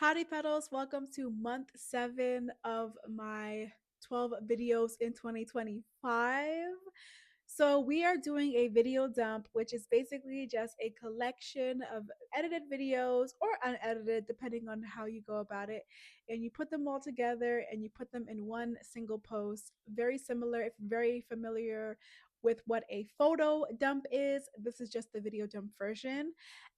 Howdy Petals, welcome to month 7 of my 12 videos in 2025. So we are doing a video dump, which is basically just a collection of edited videos or unedited, depending on how you go about it. And you put them all together and you put them in one single post. Very similar, if very familiar with what a photo dump is. This is just the video dump version.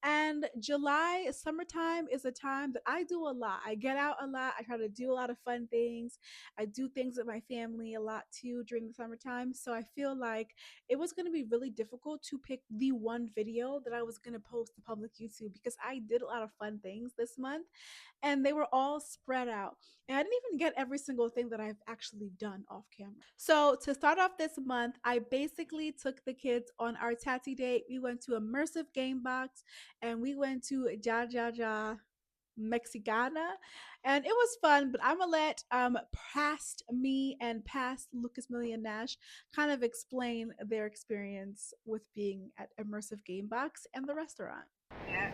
And July, summertime, is a time that I do a lot. I get out a lot. I try to do a lot of fun things. I do things with my family a lot too during the summertime. So I feel like it was going to be really difficult to pick the one video that I was going to post to public YouTube because I did a lot of fun things this month and they were all spread out. And I didn't even get every single thing that I've actually done off camera. So to start off this month, I basically took the kids on our Tati date. We went to Immersive Gamebox and we went to Ja Mexicana, and it was fun. But I'm gonna let past me and past Lucas Million Nash kind of explain their experience with being at Immersive Gamebox and the restaurant. Yeah.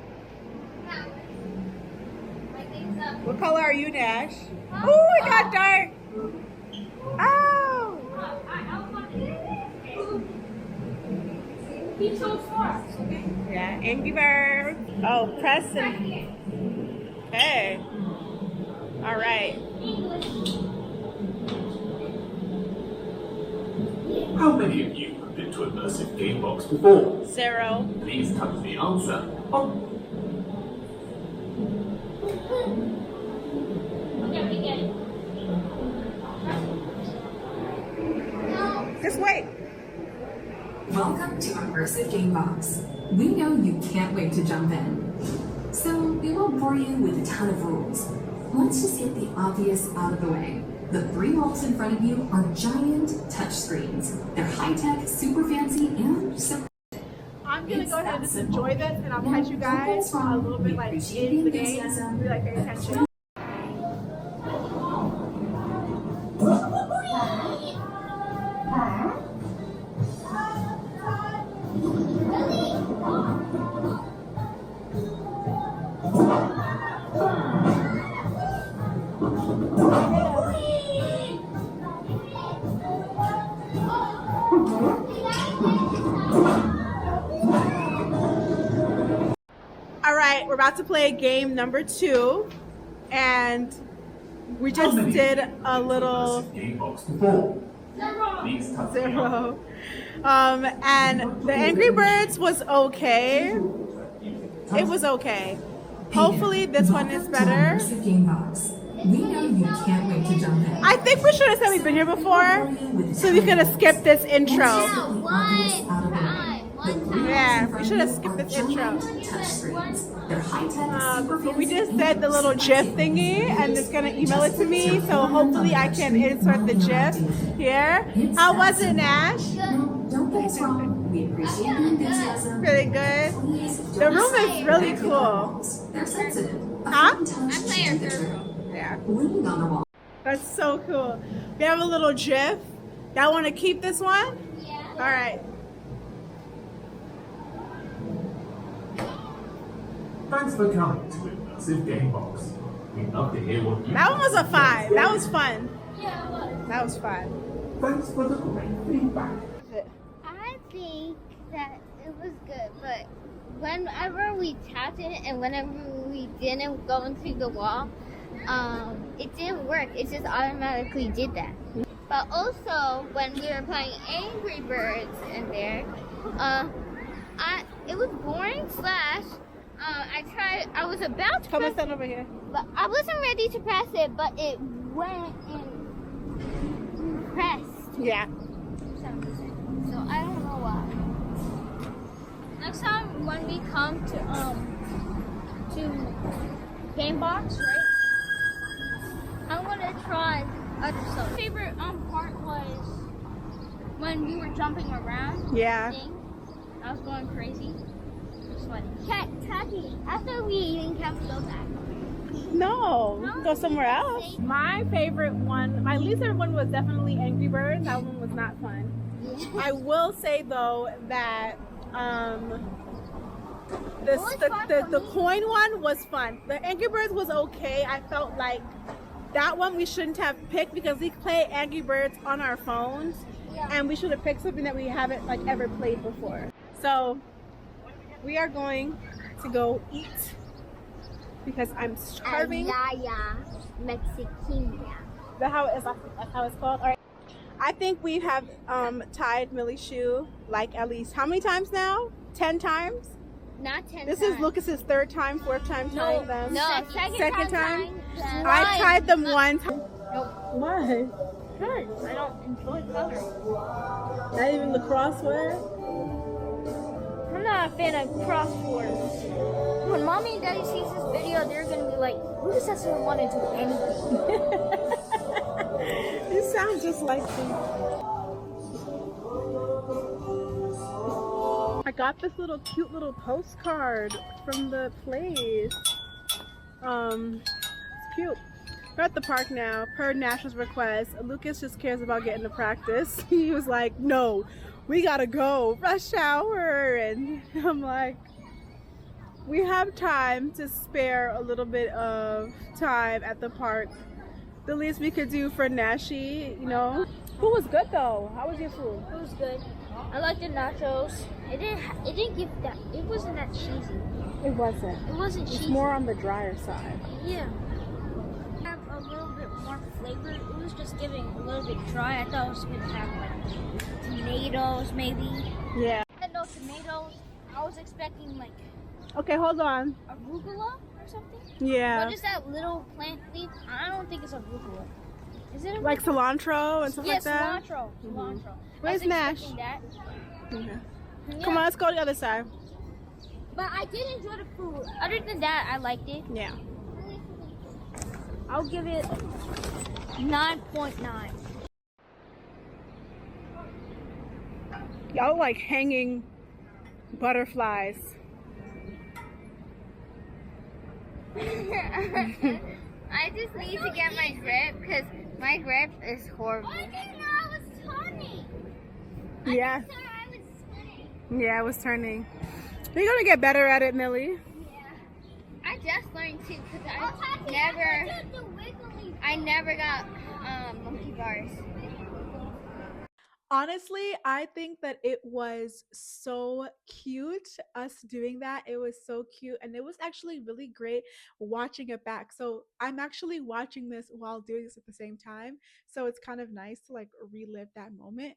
What color are you, Nash? Oh, it got dark. Oh. He chose far. Yeah, Angry Bird. Oh, Preston. Okay. All right. How many of you have been to Immersive Gamebox before? 0. Please come to the answer. Oh. Just wait. Welcome to Immersive Gamebox. We know you can't wait to jump in. So we won't bore you with a ton of rules. Let's just get the obvious out of the way. The 3 walls in front of you are giant touchscreens. They're high-tech, super fancy, and so I'm gonna go ahead and just enjoy this, and I'll catch you guys a little bit like in the game. Be like pay attention. All right, we're about to play game number 2, and we just did a little Gamebox before. Please come to the 0. And the Angry Birds was okay. It was okay. Hopefully this one is better. Immersive Gamebox. We know you can't wait to jump in. I think we should have said we've been here before, so we could have skipped this intro. Yeah, we should have skipped this intro. We just said the little GIF thingy, and it's gonna email it to me, so hopefully I can insert the GIF here. How was it, Nash? Don't get us wrong. We appreciate the enthusiasm. Really good. The room is really cool. They're sensitive. Huh? I'm playing third room. Yeah. Leaning on the wall. That's so cool. We have a little GIF. Y'all want to keep this one? Yeah. All right. Thanks for coming to Immersive Gamebox. We'd love to hear what you That one was a 5. That was fun. Yeah, it was. That was fun. Thanks for the great feedback. I think that it was good, but whenever we tapped it and whenever we didn't go into the wall, it didn't work. It just automatically did that. But also, when we were playing Angry Birds in there, it was boring / I was about to Come and press stand over here. but I wasn't ready to press it, but it went and pressed. Yeah. So I don't know why. Next time when we come to Gamebox, right? I'm gonna try other stuff. My favorite part was when we were jumping around. Yeah. I was going crazy. It was funny. Tacky, after we eating, can we go back? No, we can go somewhere else. My favorite one, my least favorite one was definitely Angry Birds. That one was not fun. I will say though that The coin one was fun. The Angry Birds was okay. I felt like that one we shouldn't have picked because we play Angry Birds on our phones, and we should have picked something that we haven't like ever played before. So we are going to go eat because I'm starving. Mexican. That's how it's called. All right. I think we have tied Millie's shoe like at least how many times now? 10 times? Not 10 This times. is Lucas's third time, fourth time tying them. No, Second time. Time. I tied them one time. Nope. Why? Because I don't enjoy coloring. Not even the crossword? I'm not a fan of crosswords. When mommy and daddy sees this video, they're gonna be like, Lucas doesn't want to do anything. You sound just like me. I got this cute little postcard from the place. It's cute. We're at the park now, per Nash's request. Lucas just cares about getting to practice. He was like, no, we gotta go, rush hour. And I'm like, we have time to spare a little bit of time at the park. The least we could do for Nashi, you know. Food was good though. How was your food? It was good. I liked the nachos. It didn't give that. It wasn't that cheesy. It wasn't. It wasn't It's cheesy. more on the drier side. Yeah. Have a little bit more flavor. It was just giving a little bit dry. I thought it was gonna have like tomatoes maybe. Yeah. I had no tomatoes. I was expecting like Okay, hold on. arugula or something. Yeah. What is that little plant leaf? I don't think it's arugula. Is it arugula? Like cilantro and stuff like that? cilantro. Cilantro. Where's I was Nash? expecting that. Okay. Yeah. Come on, let's go to the other side. But I did enjoy the food. Other than that, I liked it. Yeah. I'll give it 9.9. Y'all like hanging butterflies. I just need to get my grip because my grip is horrible. I didn't know I was turning. Yeah. I was spinning. Yeah, I was turning. You're gonna get better at it, Millie. Yeah. I just learned too because I never got monkey bars. Honestly, I think that it was so cute us doing that. It was so cute, and it was actually really great watching it back. So I'm actually watching this while doing this at the same time. So it's kind of nice to like relive that moment.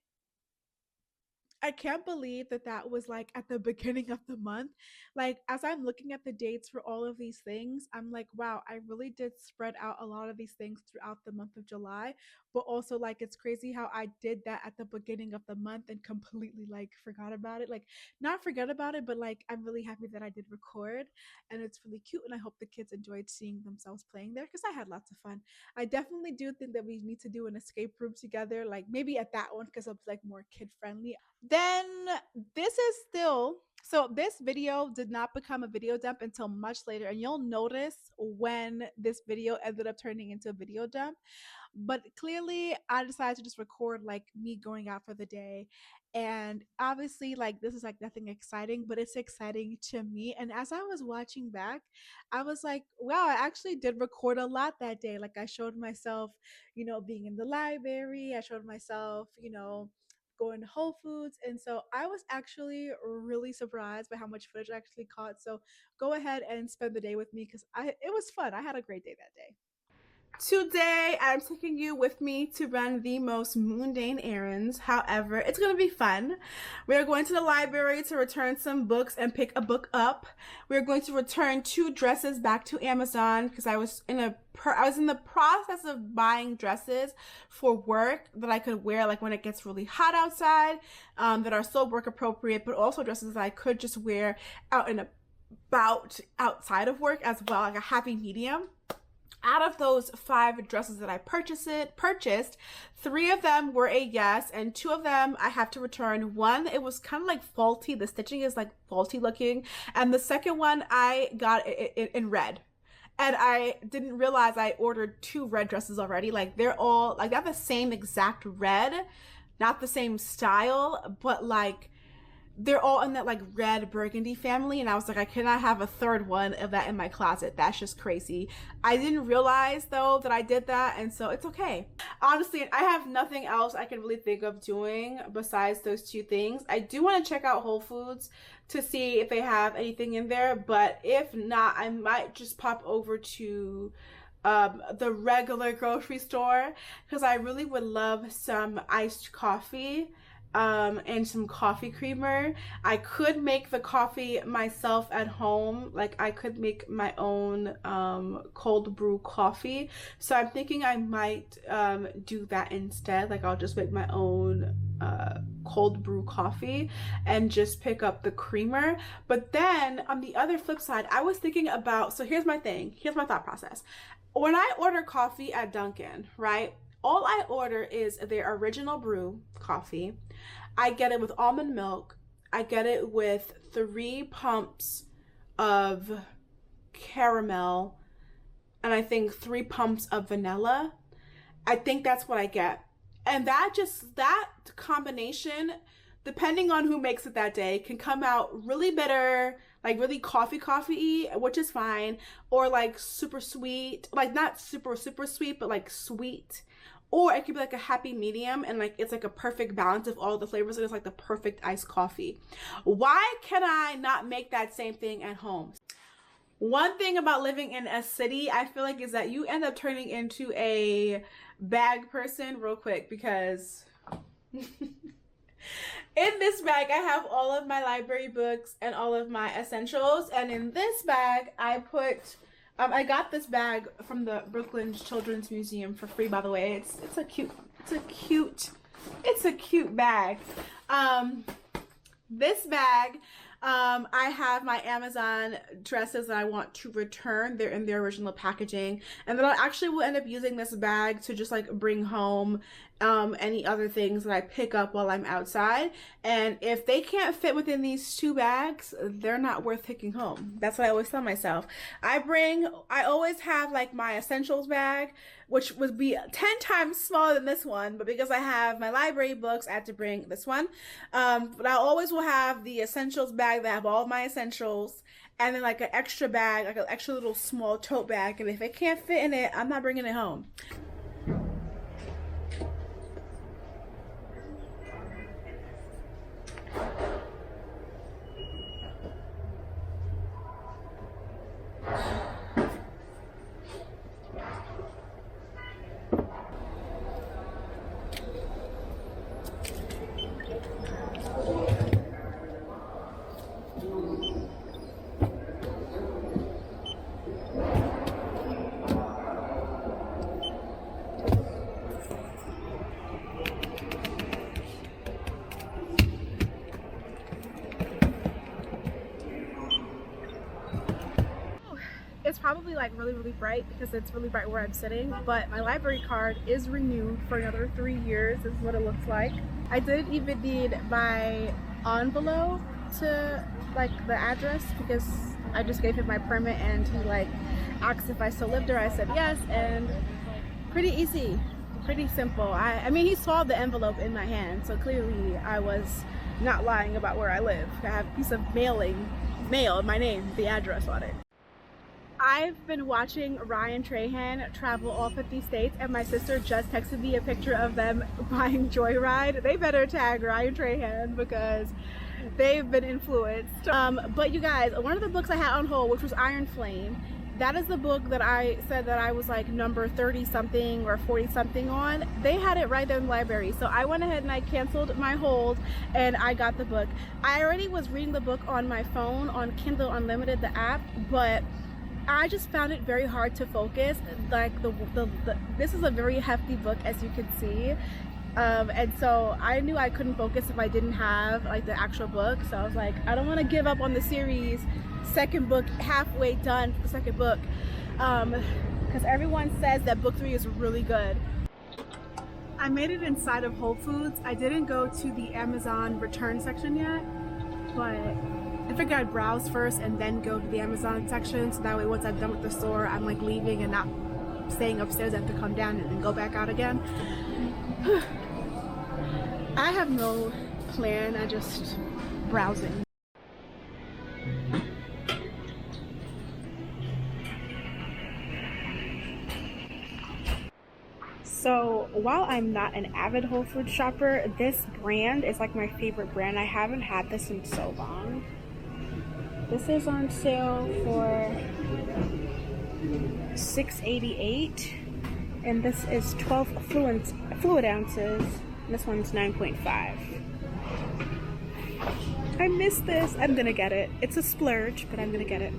I can't believe that that was like at the beginning of the month. Like, as I'm looking at the dates for all of these things, I'm like, wow, I really did spread out a lot of these things throughout the month of July. But also, like, it's crazy how I did that at the beginning of the month and completely like forgot about it. Like, not forget about it, but like, I'm really happy that I did record, and it's really cute. And I hope the kids enjoyed seeing themselves playing there because I had lots of fun. I definitely do think that we need to do an escape room together, like maybe at that one because it's like more kid friendly. Then this is still, so this video did not become a video dump until much later, and you'll notice when this video ended up turning into a video dump. But clearly I decided to just record like me going out for the day, and obviously like this is like nothing exciting, but it's exciting to me. And as I was watching back, I was like, wow, I actually did record a lot that day. Like, I showed myself, you know, being in the library. I showed myself, you know, going to Whole Foods. And so I was actually really surprised by how much footage I actually caught. So go ahead and spend the day with me because it was fun. I had a great day that day. Today, I'm taking you with me to run the most mundane errands. However, it's going to be fun. We are going to the library to return some books and pick a book up. We're going to return 2 dresses back to Amazon because I was in the process of buying dresses for work that I could wear like when it gets really hot outside, that are so work appropriate, but also dresses that I could just wear out and about outside of work as well, like a happy medium. Out of those 5 dresses that I purchased, 3 of them were a yes, and 2 of them I have to return. One, it was kind of like faulty. The stitching is like faulty looking. And the second one, I got it in red. And I didn't realize I ordered 2 red dresses already. Like, they're all, like, they have the same exact red, not the same style, but like, they're all in that like red burgundy family, and I was like, I cannot have a third one of that in my closet. That's just crazy. I didn't realize though that I did that, and so it's okay. Honestly, I have nothing else I can really think of doing besides those two things. I do want to check out Whole Foods to see if they have anything in there, but if not, I might just pop over to the regular grocery store, because I really would love some iced coffee and some coffee creamer. I could make the coffee myself at home. Like I could make my own cold brew coffee. So I'm thinking I might do that instead. Like I'll just make my own cold brew coffee and just pick up the creamer. But then on the other flip side, I was thinking about, so here's my thing. Here's my thought process. When I order coffee at Dunkin', right? All I order is their original brew coffee. I get it with almond milk. I get it with 3 pumps of caramel, and I think 3 pumps of vanilla. I think that's what I get. And that combination, depending on who makes it that day, can come out really bitter, like really coffee-y, which is fine, or like super sweet, like not super sweet, but like sweet. Or it could be like a happy medium, and like it's like a perfect balance of all the flavors, and it's like the perfect iced coffee. Why can I not make that same thing at home? One thing about living in a city, I feel like, is that you end up turning into a bag person real quick, because in this bag I have all of my library books and all of my essentials, and in this bag I put I got this bag from the Brooklyn Children's Museum for free, by the way. It's a cute bag. This bag, I have my Amazon dresses that I want to return. They're in their original packaging, and then I actually will end up using this bag to just like bring home any other things that I pick up while I'm outside. And if they can't fit within these 2 bags, they're not worth taking home. That's what I always tell myself. I always have like my essentials bag, which would be 10 times smaller than this one, but because I have my library books, I had to bring this one. But I always will have the essentials bag that I have all of my essentials, and then like an extra bag, like an extra little small tote bag, and if it can't fit in it, I'm not bringing it home. It's probably like really bright because it's really bright where I'm sitting, but my library card is renewed for another 3 years. This is what it looks like. I didn't even need my envelope to like the address, because I just gave him my permit and he like asked if I still lived there. I said yes, and pretty easy, pretty simple. I mean, he saw the envelope in my hand, so clearly I was not lying about where I live. I have a piece of mail, my name, the address on it. I've been watching Ryan Trahan travel all 50 states, and my sister just texted me a picture of them buying Joyride. They better tag Ryan Trahan because they've been influenced. But you guys, one of the books I had on hold, which was Iron Flame, that is the book that I said that I was like number 30 something or 40 something on. They had it right there in the library, so I went ahead and I canceled my hold and I got the book. I already was reading the book on my phone on Kindle Unlimited, the app, but I just found it very hard to focus. Like this is a very hefty book, as you can see, and so I knew I couldn't focus if I didn't have like the actual book. So I was like, I don't want to give up on the series. Second book, halfway done for the second book, because everyone says that book 3 is really good. I made it inside of Whole Foods. I didn't go to the Amazon return section yet, but I figured I'd browse first and then go to the Amazon section, so that way once I'm done with the store, I'm like leaving and not staying upstairs. I have to come down and then go back out again. I have no plan. I just browsing. So while I'm not an avid Whole Foods shopper, this brand is like my favorite brand. I haven't had this in so long. This is on sale for $6.88, and this is 12 fluid ounces. This one's 9.5. I miss this. I'm gonna get it. It's a splurge, but I'm gonna get it.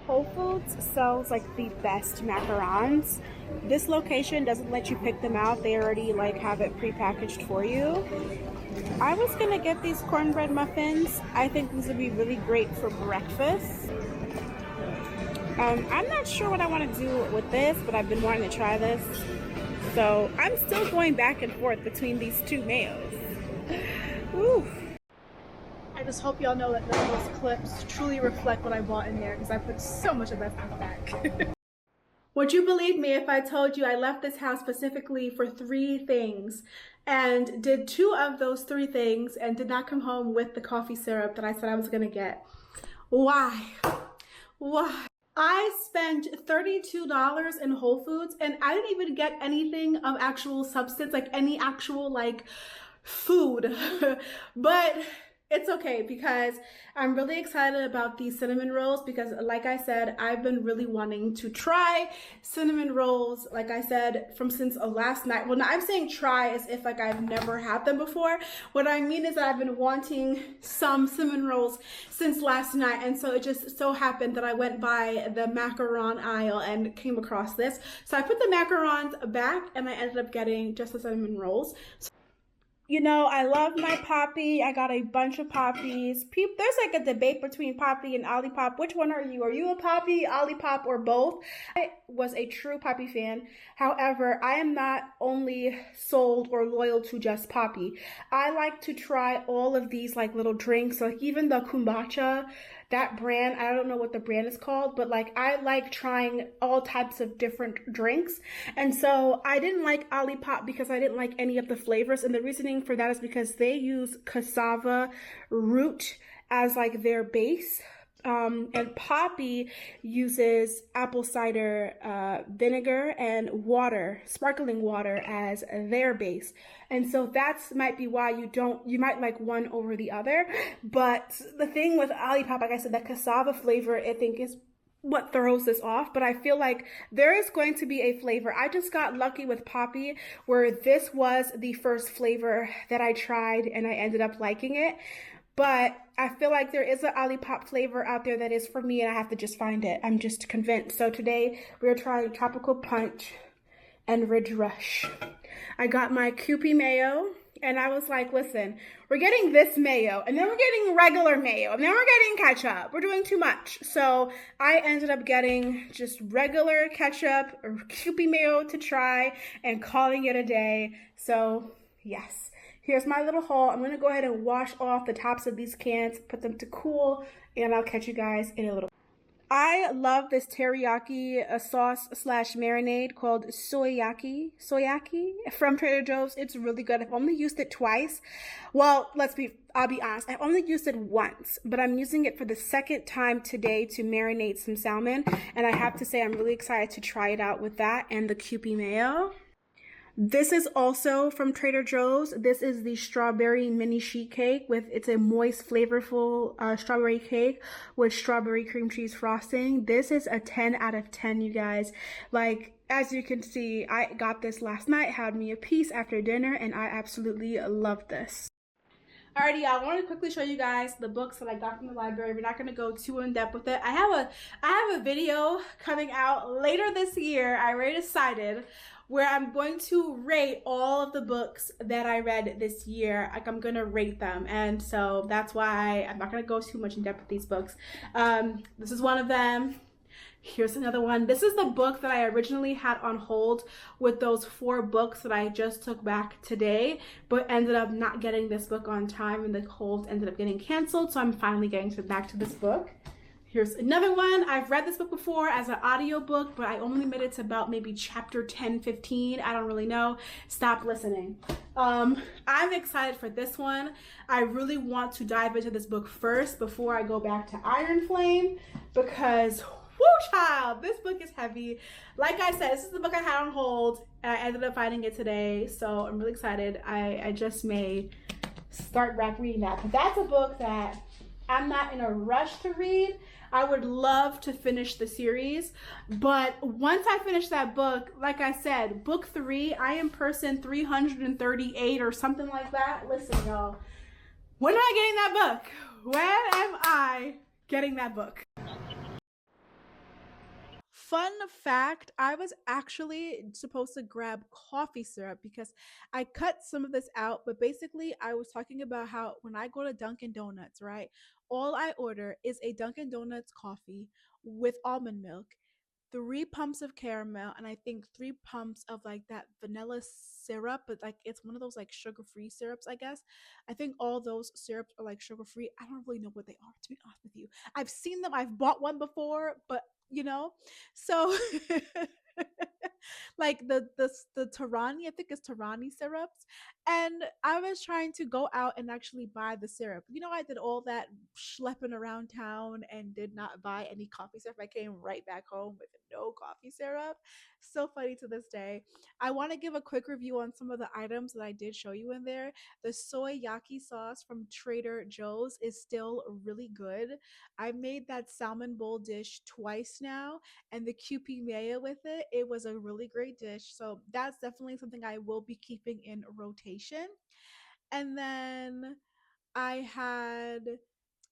Whole Foods sells like the best macarons. This location doesn't let you pick them out. They already like have it prepackaged for you. I was gonna get these cornbread muffins. I think these would be really great for breakfast. I'm not sure what I want to do with this, but I've been wanting to try this. So I'm still going back and forth between these two mayos. Woo. I just hope y'all know that none of those clips truly reflect what I bought in there, because I put so much of that stuff back. Would you believe me if I told you I left this house specifically for 3 things and did 2 of those 3 things and did not come home with the coffee syrup that I said I was gonna get? Why? Why? I spent $32 in Whole Foods and I didn't even get anything of actual substance, like any actual like food. But it's okay because I'm really excited about these cinnamon rolls because like I said, I've been really wanting to try cinnamon rolls, like I said, since last night. Well, now I'm saying try as if like I've never had them before. What I mean is that I've been wanting some cinnamon rolls since last night, and so it just so happened that I went by the macaron aisle and came across this. So I put the macarons back and I ended up getting just the cinnamon rolls. You know, I love my Poppy. I got a bunch of Poppies. There's like a debate between Poppy and Olipop. Which one are you? Are you a Poppy, Olipop, or both? I was a true Poppy fan. However, I am not only sold or loyal to just Poppy. I like to try all of these like little drinks, like even the kombucha. That brand, I don't know what the brand is called, but like I like trying all types of different drinks. And so I didn't like Olipop because I didn't like any of the flavors. And the reasoning for that is because they use cassava root as like their base. And Poppy uses apple cider vinegar and water, sparkling water, as their base. And so that's might be why you might like one over the other. But the thing with Olipop, like I said, that cassava flavor, I think is what throws this off. But I feel like there is going to be a flavor. I just got lucky with Poppy where this was the first flavor that I tried and I ended up liking it. But I feel like there is an Olipop flavor out there that is for me, and I have to just find it. I'm just convinced. So today we're trying Tropical Punch and Ridge Rush. I got my Kewpie mayo, and I was like, listen, we're getting this mayo, and then we're getting regular mayo, and then we're getting ketchup. We're doing too much. So I ended up getting just regular ketchup or Kewpie mayo to try and calling it a day. So yes. Here's my little haul. I'm going to go ahead and wash off the tops of these cans, put them to cool, and I'll catch you guys in a little. I love this teriyaki sauce / marinade called soyaki from Trader Joe's. It's really good. I've only used it twice. Well, I'll be honest. I've only used it once, but I'm using it for the second time today to marinate some salmon. And I have to say, I'm really excited to try it out with that and the Kewpie mayo. This is also from Trader Joe's. This is the strawberry mini sheet cake it's a moist, flavorful strawberry cake with strawberry cream cheese frosting. This is a 10 out of 10, you guys. Like, as you can see, I got this last night, had me a piece after dinner, and I absolutely love this. Alrighty, y'all, I want to quickly show you guys the books that I got from the library. We're not going to go too in depth with it. I have a video coming out later this year. I already decided, where I'm going to rate all of the books that I read this year. Like, I'm gonna rate them, and so that's why I'm not gonna go too much in depth with these books. This is one of them. Here's another one. This is the book that I originally had on hold with those 4 books that I just took back today, but ended up not getting this book on time, and the hold ended up getting canceled, so I'm finally getting back to this book. Here's another one. I've read this book before as an audiobook, but I only made it to about maybe chapter 10, 15. I don't really know. Stop listening. I'm excited for this one. I really want to dive into this book first before I go back to Iron Flame because, whoo child, this book is heavy. Like I said, this is the book I had on hold and I ended up finding it today. So I'm really excited. I just may start back reading that. But that's a book that I'm not in a rush to read. I would love to finish the series, but once I finish that book, like I said, book 3, I am person 338 or something like that. Listen, y'all, when am I getting that book? When am I getting that book? Fun fact, I was actually supposed to grab coffee syrup because I cut some of this out, but basically I was talking about how when I go to Dunkin' Donuts, right, all I order is a Dunkin' Donuts coffee with almond milk, 3 pumps of caramel, and I think 3 pumps of like that vanilla syrup, but like it's one of those like sugar-free syrups, I guess. I think all those syrups are like sugar-free. I don't really know what they are, to be honest with you. I've seen them, I've bought one before, but you know, so like the Tarani, I think it's Tarani syrups. And I was trying to go out and actually buy the syrup. You know, I did all that schlepping around town and did not buy any coffee syrup. I came right back home with no coffee syrup. So funny to this day. I want to give a quick review on some of the items that I did show you in there. The soy yaki sauce from Trader Joe's is still really good. I made that salmon bowl dish twice now, and the QP mayo with it. It was a really great dish. So that's definitely something I will be keeping in rotation. And then I had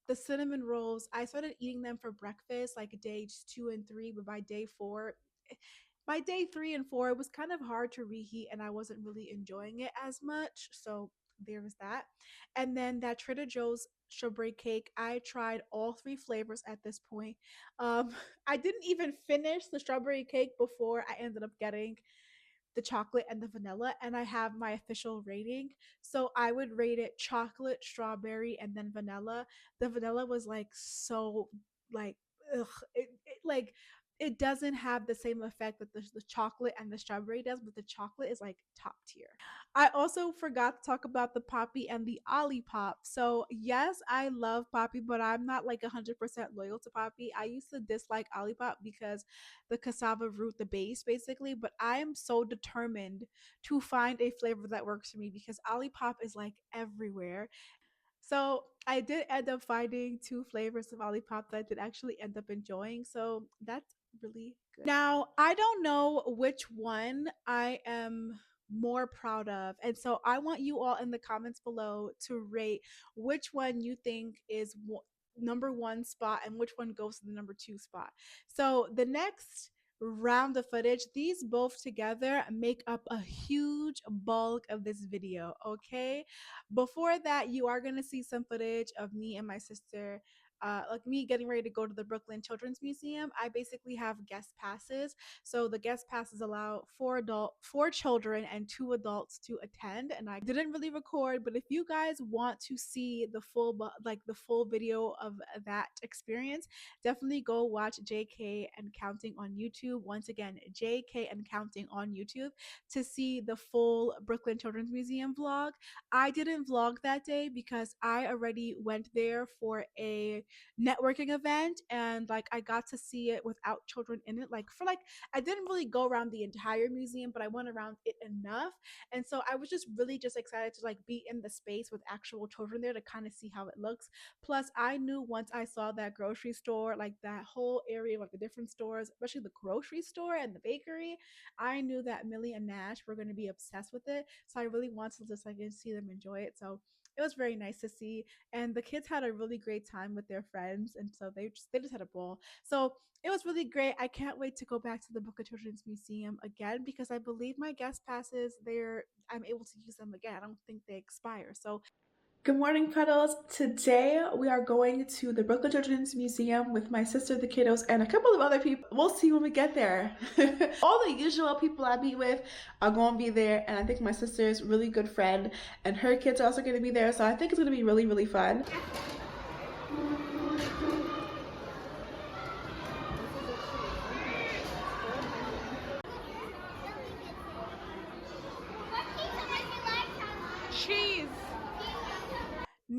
the cinnamon rolls. I started eating them for breakfast like days 2 and 3, but by day 3 and 4, it was kind of hard to reheat and I wasn't really enjoying it as much. So there was that. And then that Trader Joe's strawberry cake, I tried all 3 flavors at this point. Um, I didn't even finish the strawberry cake before I ended up getting the chocolate and the vanilla, and I have my official rating. So I would rate it chocolate, strawberry, and then vanilla. The vanilla was like so like ugh, like it doesn't have the same effect that the chocolate and the strawberry does, but the chocolate is like top tier. I also forgot to talk about the Poppy and the Olipop. So yes, I love Poppy, but I'm not like 100% loyal to Poppy. I used to dislike Olipop because the cassava root, the base basically, but I am so determined to find a flavor that works for me because Olipop is like everywhere. So I did end up finding 2 flavors of Olipop that I did actually end up enjoying. So that's really good. Now, I don't know which one I am more proud of. And so I want you all in the comments below to rate which one you think is number 1 spot and which one goes to the number 2 spot. So the next round of footage, these both together make up a huge bulk of this video, okay? Before that, you are going to see some footage of me and my sister, like me getting ready to go to the Brooklyn Children's Museum. I basically have guest passes. So the guest passes allow 4 children and 2 adults to attend. And I didn't really record, but if you guys want to see the full video of that experience, definitely go watch JK and Counting on YouTube. Once again, JK and Counting on YouTube to see the full Brooklyn Children's Museum vlog. I didn't vlog that day because I already went there for a networking event and like I got to see it without children in it. I didn't really go around the entire museum, but I went around it enough. And so I was just really just excited to like be in the space with actual children there to kind of see how it looks. Plus, I knew once I saw that grocery store, like that whole area, like the different stores, especially the grocery store and the bakery, I knew that Millie and Nash were going to be obsessed with it. So I really wanted to just like see them enjoy it. So it was very nice to see, and the kids had a really great time with their friends, and so they just had a ball. So it was really great. I can't wait to go back to the Book of Children's Museum again because I believe my guest passes I'm able to use them again. I don't think they expire. So good morning, Puddles. Today we are going to the Brooklyn Children's Museum with my sister, the kiddos, and a couple of other people. We'll see when we get there. All the usual people I meet with are going to be there, and I think my sister's really good friend and her kids are also going to be there, so I think it's going to be really, really fun.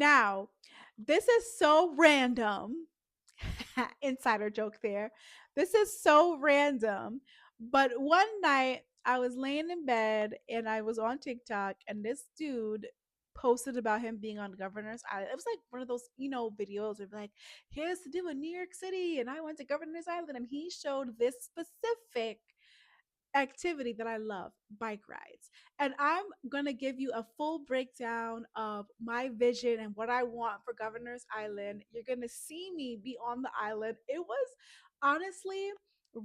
Now, this is so random. Insider joke there. This is so random. But one night I was laying in bed and I was on TikTok, and this dude posted about him being on Governor's Island. It was like one of those, videos of like, here's to do in New York City, and I went to Governor's Island, and he showed this specific activity that I love, bike rides. And I'm going to give you a full breakdown of my vision and what I want for Governor's Island. You're going to see me be on the island. It was honestly,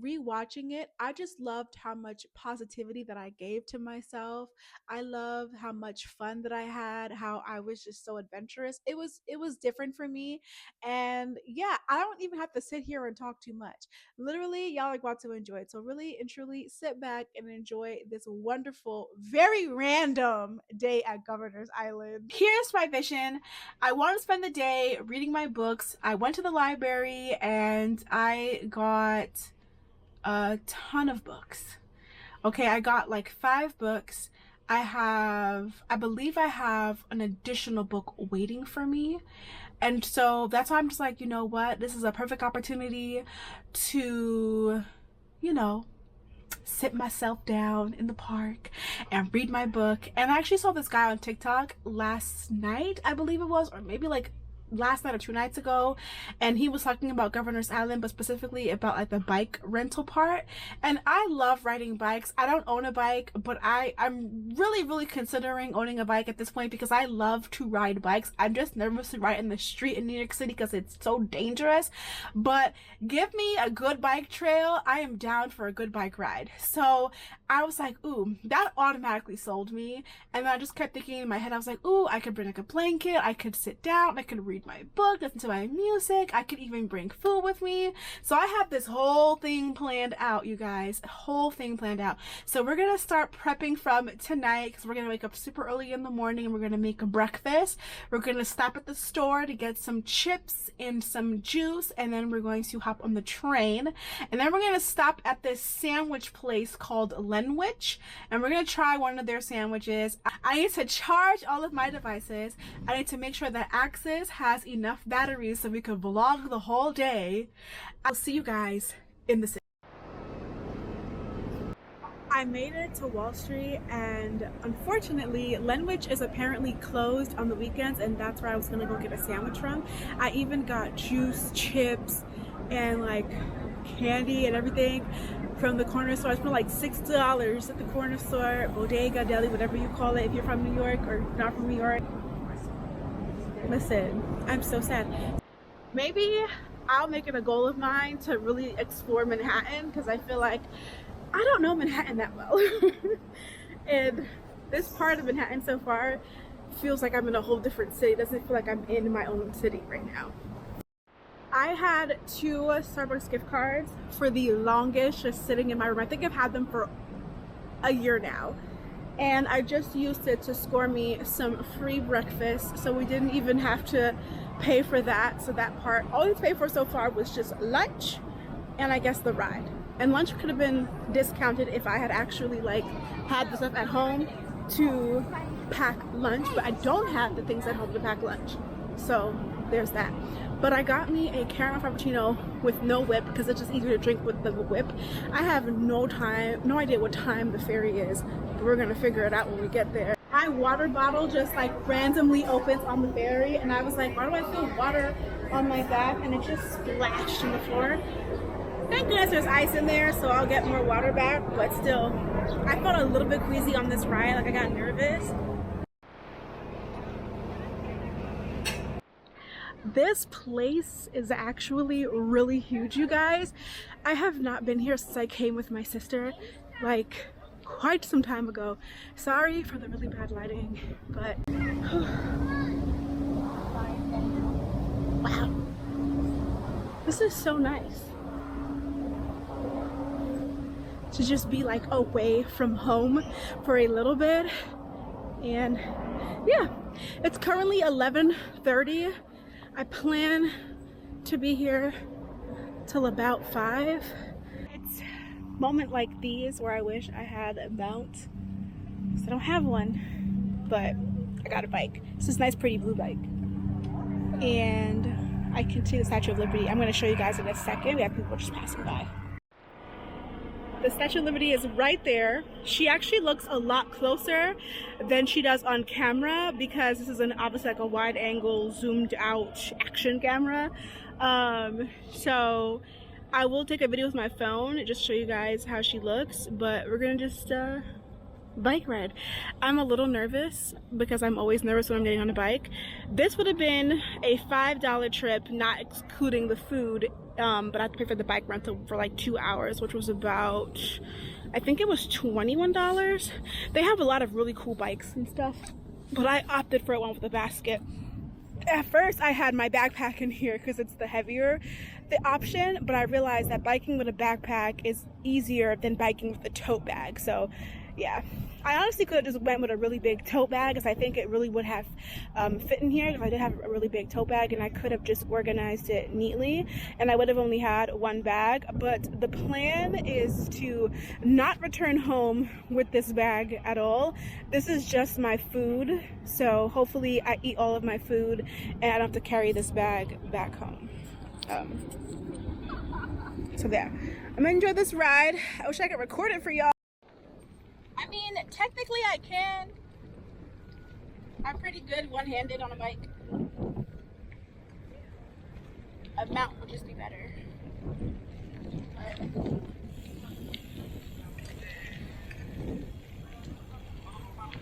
rewatching it, I just loved how much positivity that I gave to myself. I love how much fun that I had, how I was just so adventurous. It was different for me. And yeah, I don't even have to sit here and talk too much. Literally, y'all are about to enjoy it. So really and truly sit back and enjoy this wonderful, very random day at Governor's Island. Here's my vision. I want to spend the day reading my books. I went to the library and I got a ton of books. Okay, I got like 5 books. I believe I have an additional book waiting for me. And so that's why I'm just like, you know what? This is a perfect opportunity to, sit myself down in the park and read my book. And I actually saw this guy on TikTok last night, I believe it was, or maybe like last night or 2 nights ago, and he was talking about Governor's Island, but specifically about like the bike rental part. And I love riding bikes. I don't own a bike, but I'm really considering owning a bike at this point because I love to ride bikes. I'm just nervous to ride in the street in New York City because it's so dangerous. But give me a good bike trail, I am down for a good bike ride. So I was like, ooh, that automatically sold me. And then I just kept thinking in my head, I was like, ooh, I could bring like a blanket, I could sit down, I could read my book, listen to my music, I could even bring food with me. So I have this whole thing planned out, you guys, whole thing planned out. So we're gonna start prepping from tonight because we're gonna wake up super early in the morning and we're gonna make a breakfast. We're gonna stop at the store to get some chips and some juice, and then we're going to hop on the train, and then we're gonna stop at this sandwich place called Lenwich, and we're gonna try one of their sandwiches. I need to charge all of my devices. I need to make sure that Axis has enough batteries so we could vlog the whole day. I'll see you guys in the city. I made it to Wall Street, and unfortunately Lenwich is apparently closed on the weekends, and that's where I was gonna go get a sandwich from. I even got juice, chips, and like candy and everything from the corner store. I spent like $6 at the corner store, bodega, deli, whatever you call it if you're from New York or not from New York. Listen, I'm so sad. Maybe I'll make it a goal of mine to really explore Manhattan because I feel like I don't know Manhattan that well. And this part of Manhattan so far feels like I'm in a whole different city. It doesn't feel like I'm in my own city right now. I had 2 Starbucks gift cards for the longest just sitting in my room. I think I've had them for a year now. And I just used it to score me some free breakfast. So we didn't even have to pay for that. So that part, all we paid for so far was just lunch and I guess the ride. And lunch could have been discounted if I had actually like had the stuff at home to pack lunch, but I don't have the things at home to pack lunch. So there's that. But I got me a caramel frappuccino with no whip because it's just easier to drink with the whip. I have no idea what time the ferry is, but we're gonna figure it out when we get there. My water bottle just like randomly opens on the ferry, and I was like, why do I feel water on my back? And it just splashed on the floor. Thank goodness there's ice in there, so I'll get more water back, but still, I felt a little bit queasy on this ride, like I got nervous. This place is actually really huge, you guys. I have not been here since I came with my sister, like quite some time ago. Sorry for the really bad lighting, but wow, this is so nice to just be like away from home for a little bit. And yeah, it's currently 11:30. I plan to be here till about 5. It's a moment like these where I wish I had a mount, because I don't have one, but I got a bike. It's this nice pretty blue bike. and I can see the Statue of Liberty. I'm going to show you guys in a second. We have people just passing by. The Statue of Liberty is right there. She actually looks a lot closer than she does on camera because this is obviously like a wide angle, zoomed out action camera. So I will take a video with my phone and just show you guys how she looks, but we're gonna just bike ride. I'm a little nervous because I'm always nervous when I'm getting on a bike. This would have been a $5 trip, not including the food, but I had to pay for the bike rental for like 2 hours, which was about, I think it was $21. They have a lot of really cool bikes and stuff, but I opted for one with a basket. At first I had my backpack in here because it's the heavier the option, but I realized that biking with a backpack is easier than biking with a tote bag. So yeah, I honestly could have just went with a really big tote bag because I think it really would have fit in here if I did have a really big tote bag, and I could have just organized it neatly and I would have only had one bag. But the plan is to not return home with this bag at all. This is just my food, so hopefully I eat all of my food and I don't have to carry this bag back home. So there, I'm gonna enjoy this ride. I wish I could record it for y'all. I mean, technically I can. I'm pretty good one-handed on a bike. A mount would just be better. But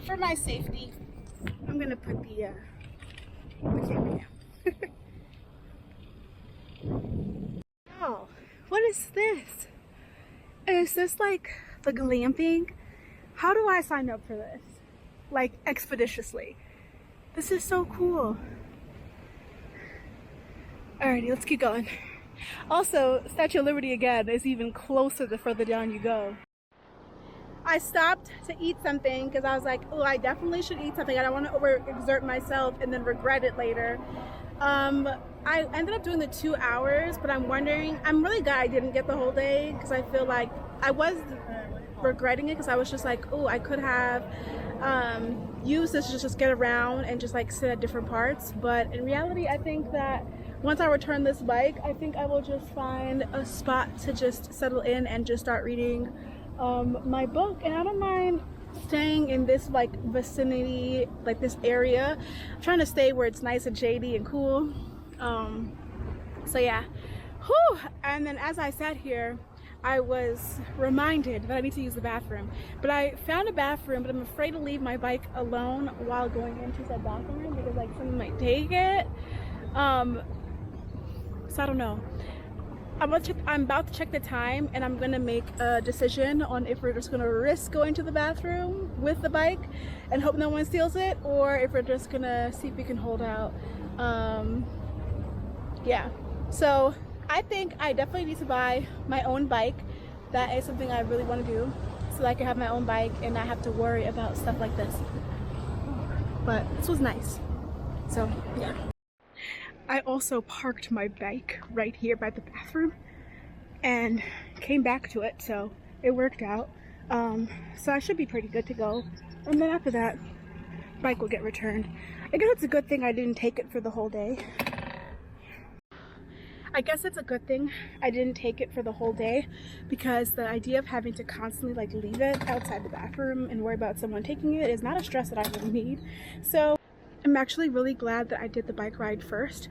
for my safety, I'm gonna put the camera down. Oh, what is this? Is this like the glamping? How do I sign up for this? Like expeditiously. This is so cool. Alrighty, let's keep going. Also, Statue of Liberty again is even closer the further down you go. I stopped to eat something because I was like, oh, I definitely should eat something. I don't want to overexert myself and then regret it later. I ended up doing the 2 hours, but I'm wondering, I'm really glad I didn't get the whole day because I feel like I was regretting it because I was just like, oh, I could have used this to just get around and just like sit at different parts. But in reality, I think that once I return this bike, I think I will just find a spot to just settle in and just start reading my book. And I don't mind staying in this like vicinity, like this area. I'm trying to stay where it's nice and shady and cool. So yeah, whew. And then as I sat here, I was reminded that I need to use the bathroom, but I found a bathroom, but I'm afraid to leave my bike alone while going into that bathroom because like someone might take it. So I don't know. I'm about to check the time and I'm gonna make a decision on if we're just gonna risk going to the bathroom with the bike and hope no one steals it, or if we're just gonna see if we can hold out. Yeah, so I think I definitely need to buy my own bike. That is something I really want to do, so that I can have my own bike and not have to worry about stuff like this. But this was nice, so yeah. I also parked my bike right here by the bathroom and came back to it, so it worked out. So I should be pretty good to go. And then after that, bike will get returned. I guess it's a good thing I didn't take it for the whole day. I guess it's a good thing I didn't take it for the whole day because the idea of having to constantly like leave it outside the bathroom and worry about someone taking it is not a stress that I really need. So I'm actually really glad that I did the bike ride first,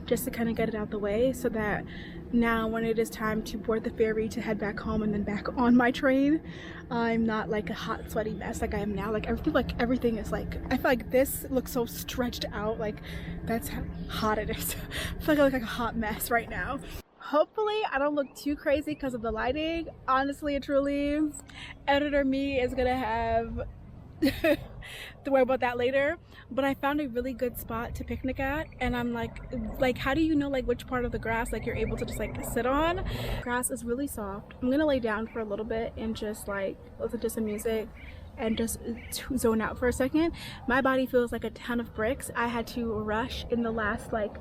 just to kind of get it out the way so that now when it is time to board the ferry to head back home and then back on my train, I'm not like a hot sweaty mess like I am now. Like I feel like everything is like, I feel like this looks so stretched out, like that's how hot it is. I feel like I look like a hot mess right now. Hopefully I don't look too crazy because of the lighting. Honestly and truly, editor me is gonna have to worry about that later. But I found a really good spot to picnic at, and I'm like how do you know like which part of the grass like you're able to just like sit on? Grass is really soft. I'm gonna lay down for a little bit and just like listen to some music and just zone out for a second. My body feels like a ton of bricks. I had to rush in the last like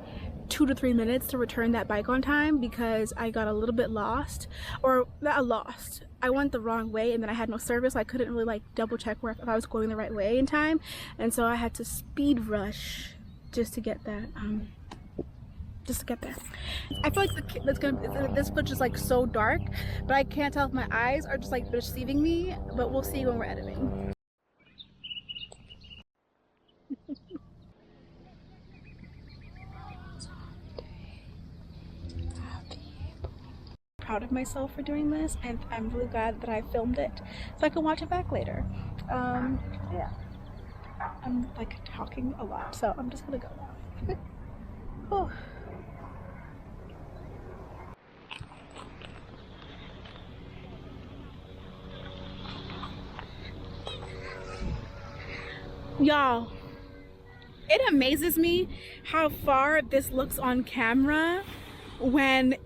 2 to 3 minutes to return that bike on time because I got a little bit lost, or not lost. I went the wrong way and then I had no service, so I couldn't really like double check if I was going the right way in time, and so I had to speed rush just to get that just to get there. I feel like this footage is like so dark, but I can't tell if my eyes are just like deceiving me, but we'll see when we're editing. Proud of myself for doing this, and I'm really glad that I filmed it so I can watch it back later. Yeah, I'm like talking a lot, so I'm just gonna go now. Oh. Y'all, it amazes me how far this looks on camera when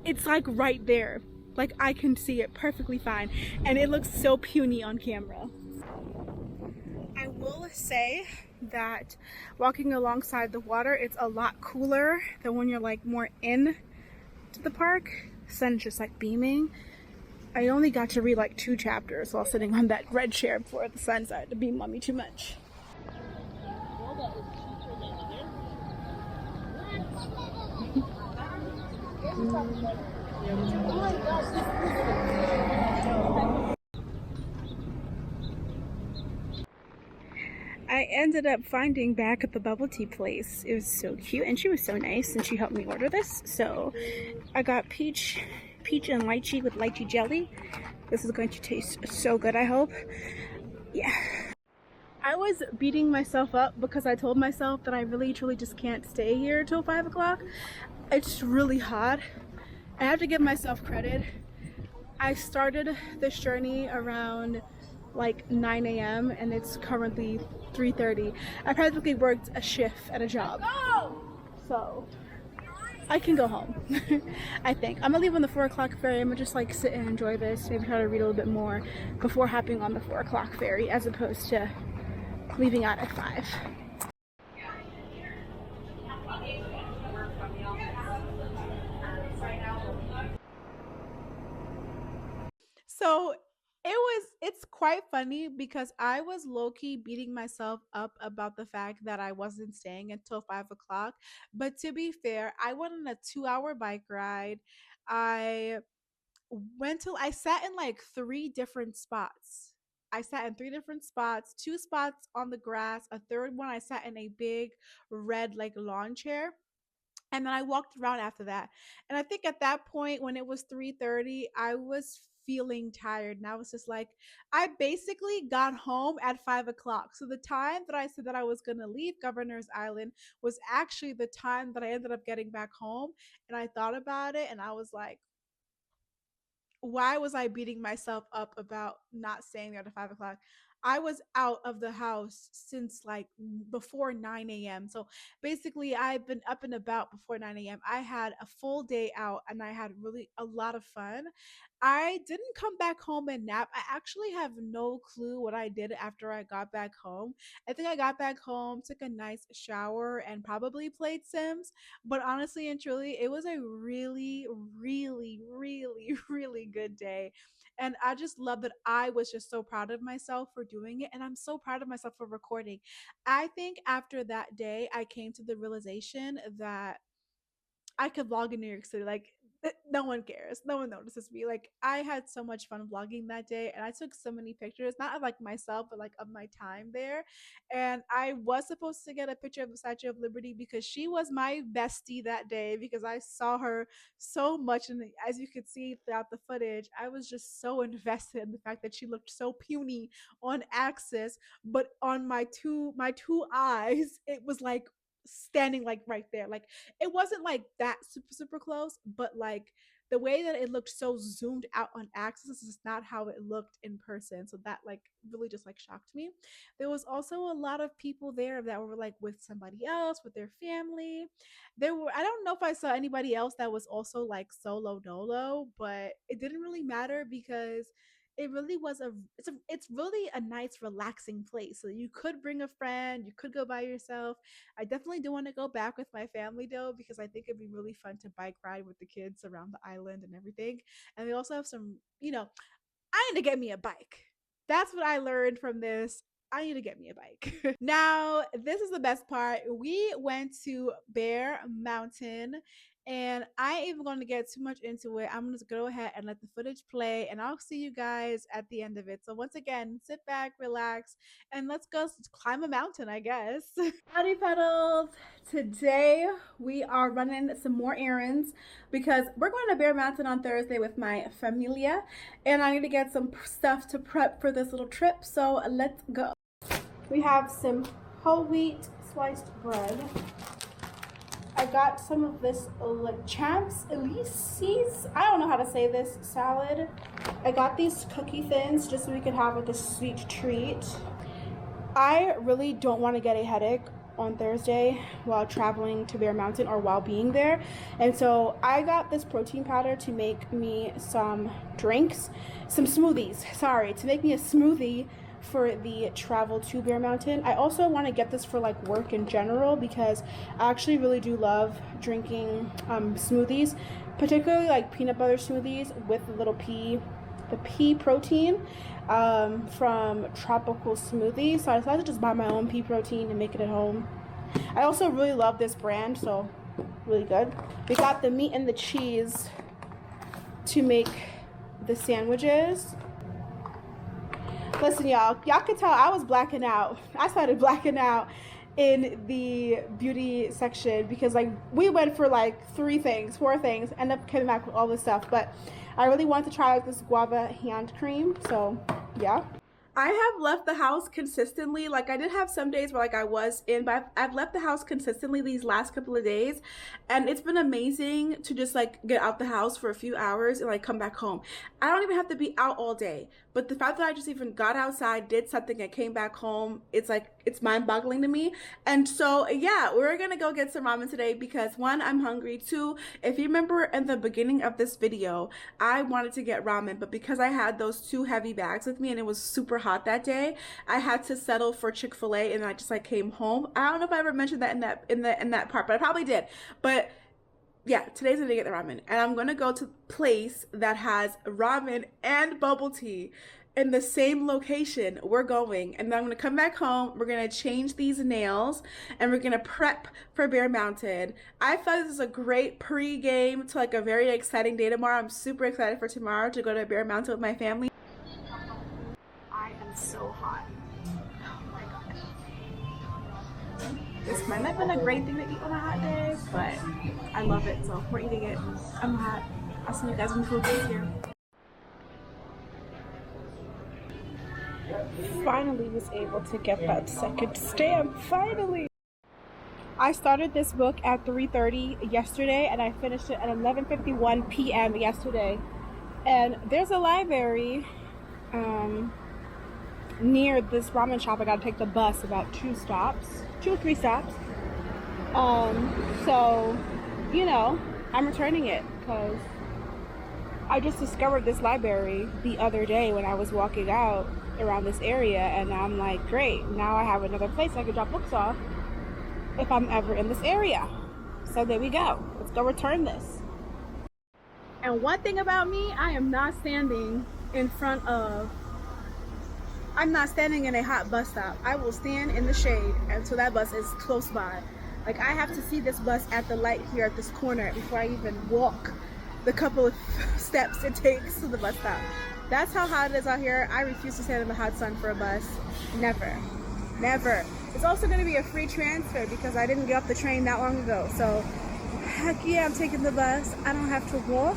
it's like right there. Like I can see it perfectly fine, and it looks so puny on camera. I will say that walking alongside the water, it's a lot cooler than when you're like more in to the park. The sun's just like beaming. I only got to read like 2 chapters while sitting on that red chair before the sun started to beam on me too much. I ended up finding back at the bubble tea place. It was so cute, and she was so nice, and she helped me order this. So I got peach and lychee with lychee jelly. This is going to taste so good, I hope. Yeah. I was beating myself up because I told myself that I really truly just can't stay here till 5 o'clock. It's really hot. I have to give myself credit. I started this journey around like 9 a.m. and it's currently 3:30. I practically worked a shift at a job. So I can go home. I think. I'm gonna leave on the 4 o'clock ferry. I'm gonna just like sit and enjoy this, maybe try to read a little bit more before hopping on the 4 o'clock ferry as opposed to leaving out at 5. So it's quite funny because I was low-key beating myself up about the fact that I wasn't staying until 5 o'clock. But to be fair, I went on a 2-hour bike ride. I I sat in like 3 different spots. I sat in 3 different spots, 2 spots on the grass, a third one I sat in a big red like lawn chair, and then I walked around after that. And I think at that point when it was 3:30, I was feeling tired, and I was just like, I basically got home at 5 o'clock. So the time that I said that I was gonna leave Governor's Island was actually the time that I ended up getting back home. And I thought about it, and I was like, why was I beating myself up about not staying there to 5 o'clock? I was out of the house since like before 9 a.m. So basically, I've been up and about before 9 a.m. I had a full day out and I had really a lot of fun. I didn't come back home and nap. I actually have no clue what I did after I got back home. I think I got back home, took a nice shower, and probably played Sims. But honestly and truly, it was a really, really, really, really good day. And I just love that I was just so proud of myself for doing it. And I'm so proud of myself for recording. I think after that day, I came to the realization that I could vlog in New York City. Like, no one cares. No one notices me. Like, I had so much fun vlogging that day, and I took so many pictures, not of like myself, but like of my time there. And I was supposed to get a picture of the Statue of Liberty because she was my bestie that day because I saw her so much. And as you could see throughout the footage, I was just so invested in the fact that she looked so puny on axis, but on my two eyes, it was like standing like right there. Like it wasn't like that super close, but like the way that it looked so zoomed out on axis is not how it looked in person. So that like really just like shocked me. There was also a lot of people there that were like with somebody else, with their family. I don't know if I saw anybody else that was also like solo dolo, but it didn't really matter because it really was it's really a nice relaxing place. So you could bring a friend, you could go by yourself. I definitely do want to go back with my family though, because I think it'd be really fun to bike ride with the kids around the island and everything. And they also have some, I need to get me a bike. That's what I learned from this. I need to get me a bike. Now, this is the best part. We went to Bear Mountain, and I ain't even going to get too much into it. I'm going to go ahead and let the footage play, and I'll see you guys at the end of it. So, once again, sit back, relax, and let's go climb a mountain, I guess. Howdy, pedals. Today, we are running some more errands because we're going to Bear Mountain on Thursday with my familia, and I need to get some stuff to prep for this little trip. So, let's go. We have some whole wheat sliced bread. I got some of this Champs Elysees, I don't know how to say this, salad. I got these cookie thins just so we could have like a sweet treat. I really don't want to get a headache on Thursday while traveling to Bear Mountain or while being there. And so I got this protein powder to make me some drinks, some smoothies, to make me a smoothie for the travel to Bear Mountain. I also want to get this for like work in general because I actually really do love drinking smoothies, particularly like peanut butter smoothies with the little pea protein from Tropical Smoothies. So I decided to just buy my own pea protein and make it at home. I also really love this brand, so really good. We got the meat and the cheese to make the sandwiches. Listen, y'all could tell I was blacking out. I started blacking out in the beauty section because like we went for like 4 things, ended up coming back with all this stuff. But I really want to try out this guava hand cream, so yeah. I have left the house consistently. Like I did have some days where like I was in, but I've left the house consistently these last couple of days, and it's been amazing to just like get out the house for a few hours and like come back home. I don't even have to be out all day, but the fact that I just even got outside, did something, and came back home, it's mind-boggling to me. And so yeah, we're gonna go get some ramen today because 1, I'm hungry. 2, if you remember in the beginning of this video, I wanted to get ramen, but because I had those 2 heavy bags with me and it was super hot that day, I had to settle for Chick-fil-A, and I just like came home. I don't know if I ever mentioned that in that part, but I probably did. But yeah, today's gonna get the ramen, and I'm gonna go to a place that has ramen and bubble tea in the same location. We're going, and then I'm gonna come back home. We're gonna change these nails, and we're gonna prep for Bear Mountain. I thought this is a great pre-game to like a very exciting day tomorrow. I'm super excited for tomorrow to go to Bear Mountain with my family. I am so hot. Oh my gosh. This might not have been a great thing to eat on a hot day, but I love it, so we're eating it. I'm hot. I'll see you guys when the food gets here. Finally was able to get that second stamp, finally! I started this book at 3:30 yesterday, and I finished it at 11:51 p.m. yesterday. And there's a library near this ramen shop. I gotta take the bus about 2 or 3 stops. So, you know, I'm returning it because I just discovered this library the other day when I was walking out around this area, and I'm like, great, now I have another place I could drop books off if I'm ever in this area. So there we go. Let's go return this. And one thing about me, I'm not standing in a hot bus stop. I will stand in the shade until that bus is close by. Like I have to see this bus at the light here at this corner before I even walk the couple of steps it takes to the bus stop. That's how hot it is out here. I refuse to stand in the hot sun for a bus. Never. Never. It's also going to be a free transfer because I didn't get off the train that long ago. So, heck yeah, I'm taking the bus. I don't have to walk.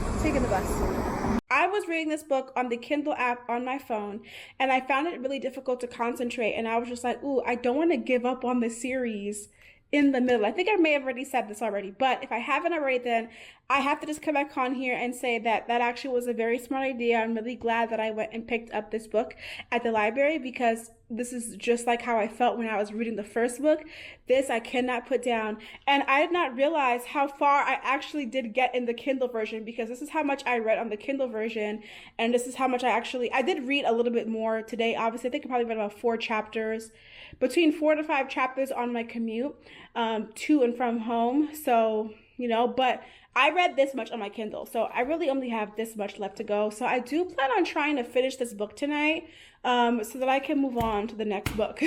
I'm taking the bus. I was reading this book on the Kindle app on my phone, and I found it really difficult to concentrate. And I was just like, ooh, I don't want to give up on the series in the middle. I think I may have already said this already, but if I haven't already, then I have to just come back on here and say that that actually was a very smart idea. I'm really glad that I went and picked up this book at the library because this is just like how I felt when I was reading the first book. This I cannot put down. And I did not realize how far I actually did get in the Kindle version because this is how much I read on the Kindle version, and this is how much I did read a little bit more today. Obviously, I think I probably read about 4 chapters, between 4 to 5 chapters on my commute to and from home. So you know, but I read this much on my Kindle, so I really only have this much left to go. So I do plan on trying to finish this book tonight, so that I can move on to the next book.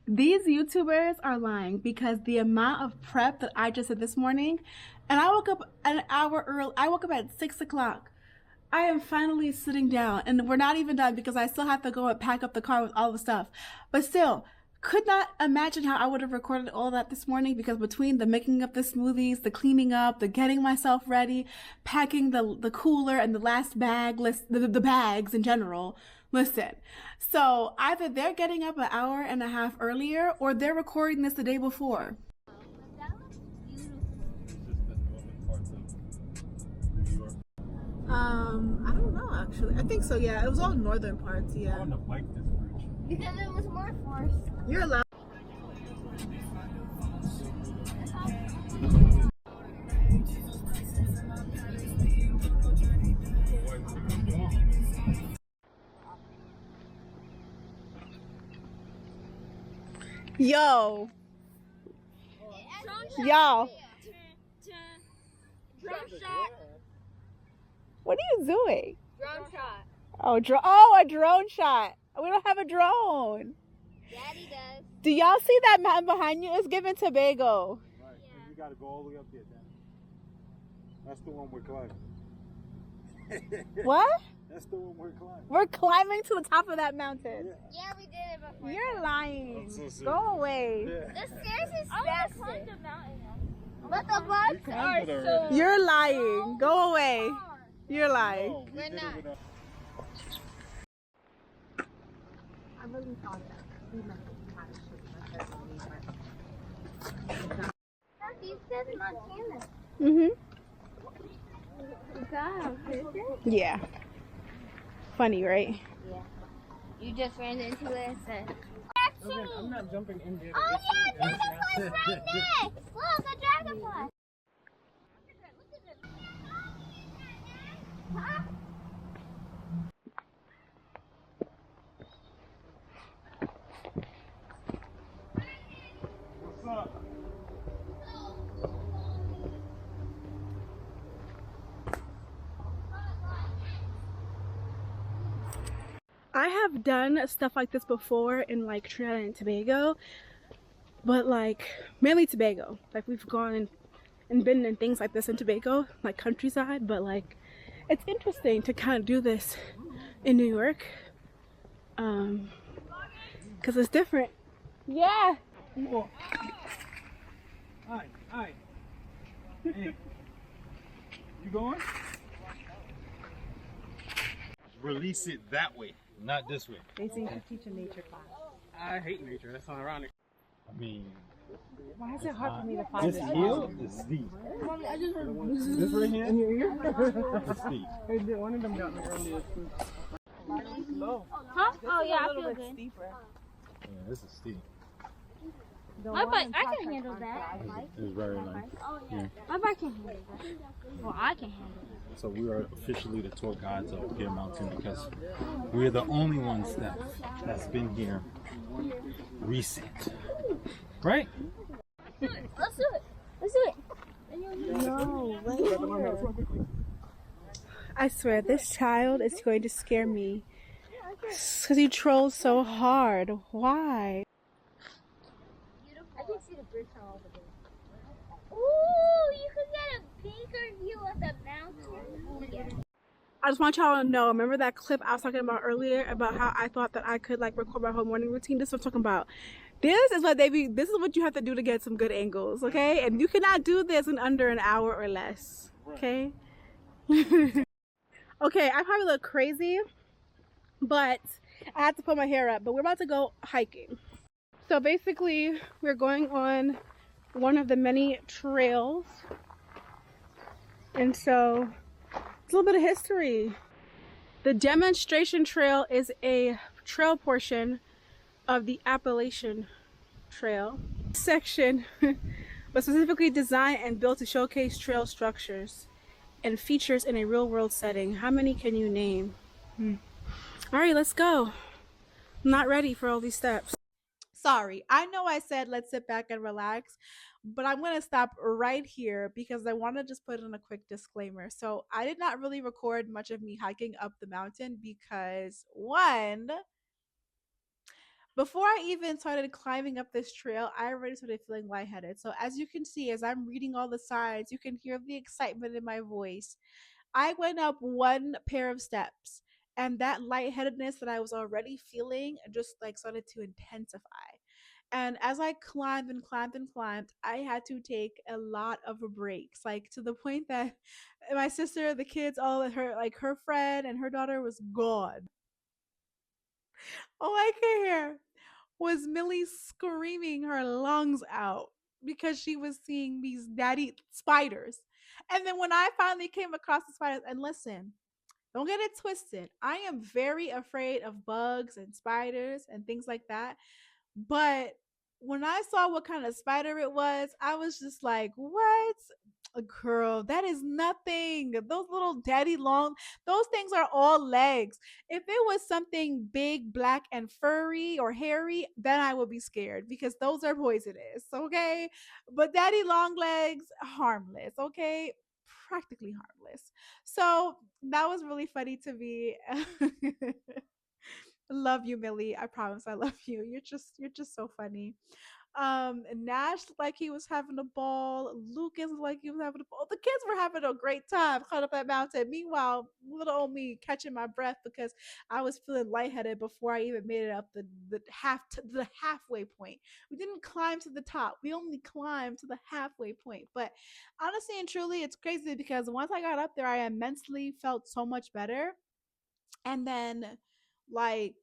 These YouTubers are lying because the amount of prep that I just did this morning, and I woke up an hour early. I woke up at 6 o'clock. I am finally sitting down, and we're not even done because I still have to go and pack up the car with all the stuff. But still, could not imagine how I would have recorded all that this morning, because between the making of the smoothies, the cleaning up, the getting myself ready, packing the cooler and the last bag, the bags in general. Listen, so either they're getting up an hour and a half earlier or they're recording this the day before. I don't know actually. I think so, yeah. It was all northern parts, yeah. I want to bike this bridge. Because it was more forced. You're allowed. Yo. Y'all. Drone shot. What are you doing? Drone shot. Oh, a drone shot. We don't have a drone. Daddy does. Do y'all see that mountain behind you? It's giving Tobago. Right, yeah. You gotta go all the way up there, Dan. That's the one we're climbing. What? That's the one we're climbing. We're climbing to the top of that mountain. Yeah, we did it before. You're lying. So serious. Go away. Yeah. The stairs is I want fast. to climb the mountain. But the bugs climbed are it already. so You're lying. Go away. hard. You're lying. No, we We're did it not. without- I'm really proud of that. You said Montana. Mm-hmm. God, Yeah. Funny, right? you just ran into it and said, I'm not jumping in there. oh yeah, dragonfly's right next! Look, a dragonfly! Huh? What's up? I have done stuff like this before in like Trinidad and Tobago, but like mainly Tobago. Like we've gone and been in things like this in Tobago, like countryside, but like it's interesting to kind of do this in New York, because it's different. Yeah. Hi. Hey. You going? Release it that way, not this way. They seem to teach a nature class. I hate nature. That's not ironic. I mean, Why is it hard for me to find this this? hill is steep. This right here? In your ear? It's steep. One of them got me earlier too. Low. Huh? Oh yeah, A I little feel bit good. steeper. Yeah, this is steep. My bike, I can handle that. It's very nice. Yeah. My bike can handle that. Well, I can handle it. So we are officially the tour guides of JkandCounting because we're the only ones that's been here recent, right? Let's do it. Let's do it. No, right. I swear, this child is going to scare me. Because he trolls so hard. Why? I can see the bridge from over there. Ooh, you can get a bigger view of the mountain. I just want y'all to know, remember that clip I was talking about earlier about how I thought that I could like record my whole morning routine? This is what I'm talking about. This is what you have to do to get some good angles, okay? And you cannot do this in under an hour or less, okay? Okay, I probably look crazy, but I have to put my hair up. But we're about to go hiking. So basically, we're going on one of the many trails. And so, it's a little bit of history. The demonstration trail is a trail portion of the Appalachian Trail. Section was specifically designed and built to showcase trail structures and features in a real-world setting. How many can you name? All right, let's go. I'm not ready for all these steps. Sorry, I know I said let's sit back and relax, but I'm going to stop right here because I want to just put in a quick disclaimer. So, I did not really record much of me hiking up the mountain because, one, before I even started climbing up this trail, I already started feeling lightheaded. So, as you can see, as I'm reading all the signs, you can hear the excitement in my voice. I went up one pair of steps, and that lightheadedness that I was already feeling just like started to intensify. And as I climbed and climbed and climbed, I had to take a lot of breaks, like to the point that my sister, the kids, all of her, like her friend and her daughter was gone. All I could hear was Millie screaming her lungs out because she was seeing these daddy spiders. And then when I finally came across the spiders, and listen, don't get it twisted. I am very afraid of bugs and spiders and things like that. But when I saw what kind of spider it was, I was just like, what? A girl, that is nothing. Those little daddy long, those things are all legs. If it was something big, black, and furry or hairy, then I would be scared because those are poisonous, okay? But daddy long legs, harmless, okay? Practically harmless. So that was really funny to me. Love you, Millie. I promise I love you. You're just so funny. Nash looked like he was having a ball. Lucas looked like he was having a ball. The kids were having a great time climbing up that mountain. Meanwhile, little old me catching my breath because I was feeling lightheaded before I even made it up the halfway point. We didn't climb to the top. We only climbed to the halfway point. But honestly and truly, it's crazy because once I got up there, I immensely felt so much better. And then, like,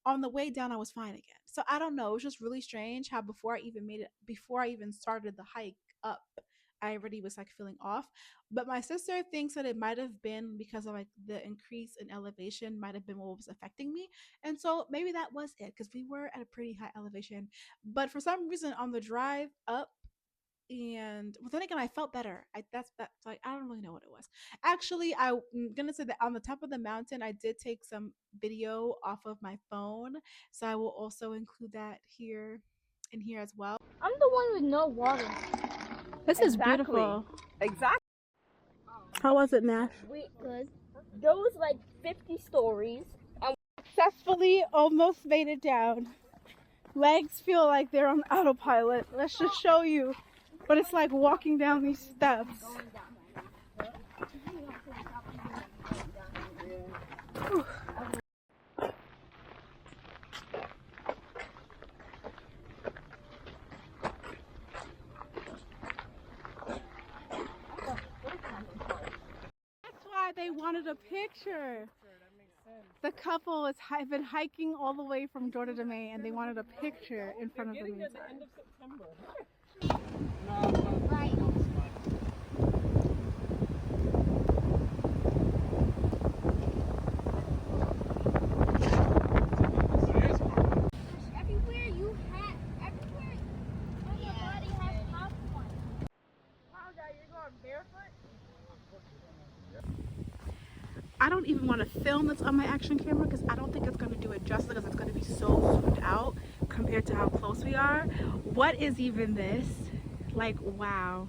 on the way down I was fine again. So I don't know, it was just really strange how before I even started the hike up, I already was like feeling off. But my sister thinks that it might have been because of like the increase in elevation might have been what was affecting me. And so maybe that was it because we were at a pretty high elevation. But for some reason on the drive up, and well, then again, I felt better. That's like I don't really know what it was. Actually, I'm gonna say that on the top of the mountain, I did take some video off of my phone, so I will also include that here as well. I'm the one with no water. This is beautiful. Exactly. How was it, Nash? Good. Those like 50 stories. Successfully almost made it down. Legs feel like they're on autopilot. Let's just show you what it's like walking down these steps. Whew. That's why they wanted a picture. The couple has been hiking all the way from Georgia to Maine, and they wanted a picture in front of the main sign. Right. Everywhere on your body has popcorn. Wow, guy, you're going barefoot? I don't even want to film this on my action camera because I don't think it's going to do it justice because it's going to be so zoomed out compared to how close we are. What is even this? Like, wow.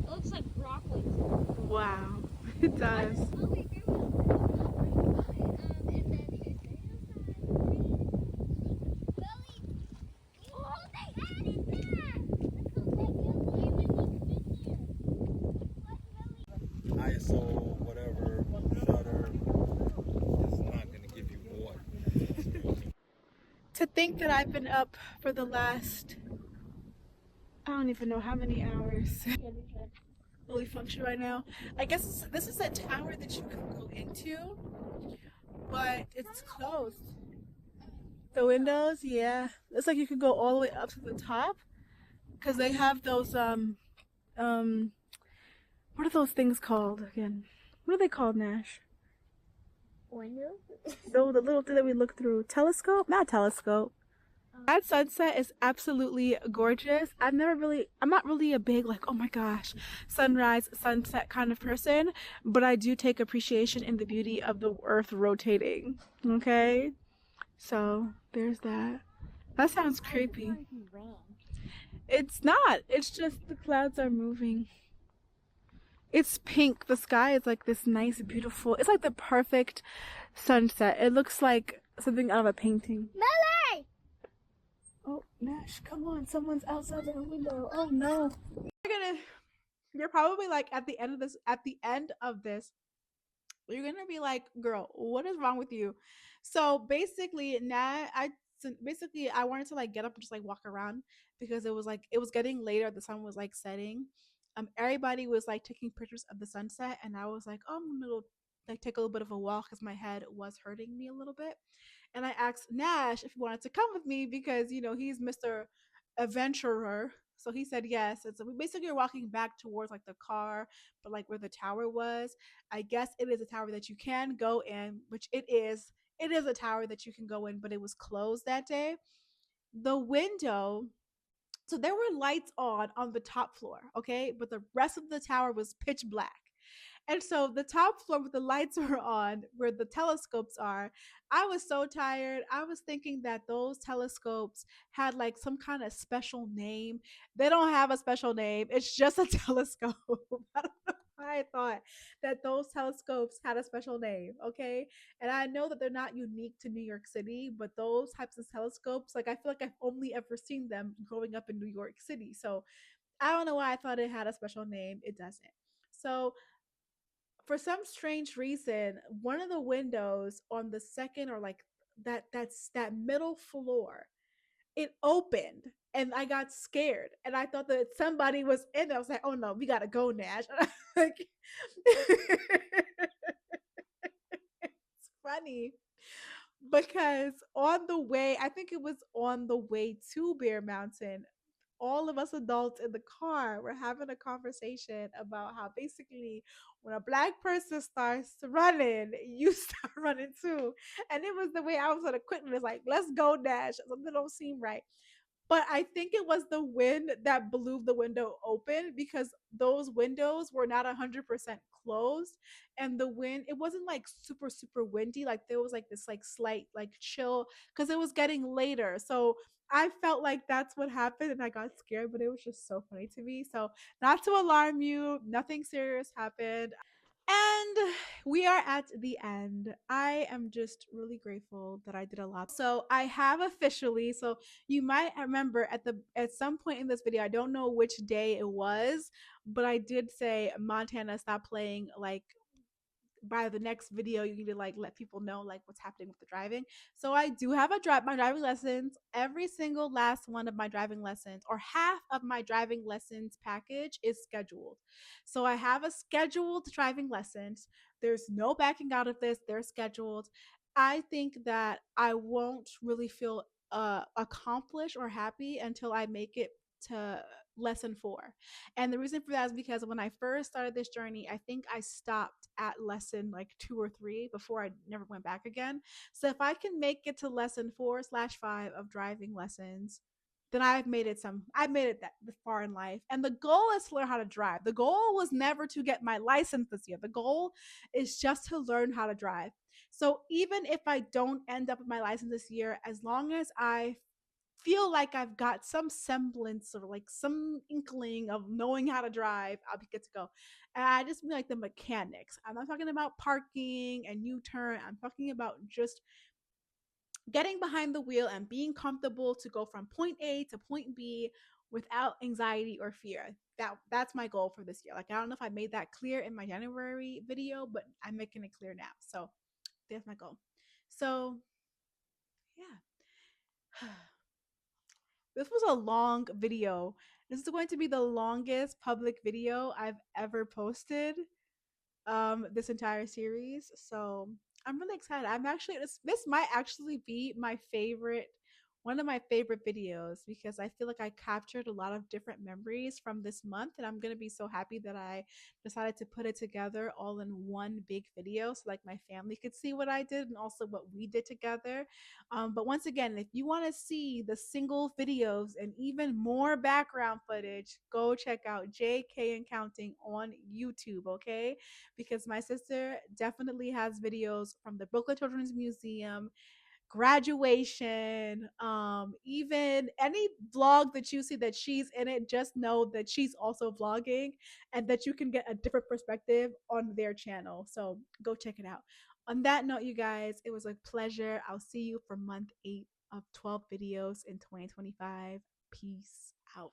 It looks like broccoli. Wow. It does. ISO, whatever, shutter is not going to give you water. To think that I've been up for the last, I don't even know how many hours. Fully function right now. I guess this is a tower that you can go into, but it's closed. The windows, yeah. Looks like you could go all the way up to the top because they have those what are those things called again? What are they called, Nash? Window? The little thing that we look through. Telescope? Not telescope. That sunset is absolutely gorgeous. I'm not really a big like, oh my gosh, sunrise, sunset kind of person, but I do take appreciation in the beauty of the earth rotating. Okay? So there's that. That sounds creepy. It's not. It's just the clouds are moving. It's pink. The sky is like this nice, beautiful. It's like the perfect sunset. It looks like something out of a painting. Melly! Oh, Nash, come on. Someone's outside the window. Oh no. You're probably like at the end of this, you're gonna be like, girl, what is wrong with you? So basically, basically I wanted to like get up and just like walk around because it was getting later, the sun was like setting. Everybody was like taking pictures of the sunset, and I was like, oh, I'm gonna go like take a little bit of a walk because my head was hurting me a little bit. And I asked Nash if he wanted to come with me because he's Mr. Adventurer. So he said yes. And so we basically are walking back towards like the car, but like where the tower was. I guess it is a tower that you can go in, which it is. It is a tower that you can go in, but it was closed that day. The window, so there were lights on the top floor, okay? But the rest of the tower was pitch black. And so the top floor with the lights were on, where the telescopes are. I was so tired. I was thinking that those telescopes had like some kind of special name. They don't have a special name. It's just a telescope. I don't know why I thought that those telescopes had a special name, okay? And I know that they're not unique to New York City, but those types of telescopes, like I feel like I've only ever seen them growing up in New York City. So I don't know why I thought it had a special name. It doesn't. So for some strange reason, one of the windows on the second or like that middle floor, it opened and I got scared and I thought that somebody was in there. I was like, oh no, we gotta go, Nash. Like, it's funny because on the way, I think it was on the way to Bear Mountain, all of us adults in the car were having a conversation about how basically when a black person starts running, you start running too. And it was the way I was gonna quit. And it's like, let's go, Dash. Something don't seem right. But I think it was the wind that blew the window open because those windows were not 100% closed. And the wind, it wasn't like super, super windy. Like there was like this like slight like chill because it was getting later. So I felt like that's what happened and I got scared, but it was just so funny to me. So, not to alarm you, nothing serious happened. And we are at the end. I am just really grateful that I did a lot. So I have officially, so you might remember at some point in this video, I don't know which day it was, but I did say Montana stop playing like by the next video you need to like let people know like what's happening with the driving. So I do have my driving lessons. Every single last one of my driving lessons or half of my driving lessons package is scheduled. So I have a scheduled driving lessons. There's no backing out of this. They're scheduled. I think that I won't really feel accomplished or happy until I make it to lesson 4. And the reason for that is because when I first started this journey, I think I stopped at lesson like 2 or 3 before I never went back again. So if I can make it to lesson 4/5 of driving lessons, then I've made it that far in life. And the goal is to learn how to drive. The goal was never to get my license this year. The goal is just to learn how to drive. So even if I don't end up with my license this year, as long as I feel like I've got some semblance or like some inkling of knowing how to drive, I'll be good to go. And I just mean like the mechanics. I'm not talking about parking and U-turn. I'm talking about just getting behind the wheel and being comfortable to go from point A to point B without anxiety or fear. That's my goal for this year. Like I don't know if I made that clear in my January video, but I'm making it clear now. So that's my goal. So yeah. This was a long video. This is going to be the longest public video I've ever posted this entire series. So I'm really excited. I'm actually this might actually be my favorite one of my favorite videos because I feel like I captured a lot of different memories from this month and I'm going to be so happy that I decided to put it together all in one big video so like my family could see what I did and also what we did together. But once again, if you want to see the single videos and even more background footage, go check out JkandCounting on YouTube, okay? Because my sister definitely has videos from the Brooklyn Children's Museum graduation, even any vlog that you see that she's in it, just know that she's also vlogging and that you can get a different perspective on their channel. So go check it out. On that note, you guys, it was a pleasure. I'll see you for month 8 of 12 videos in 2025. Peace out.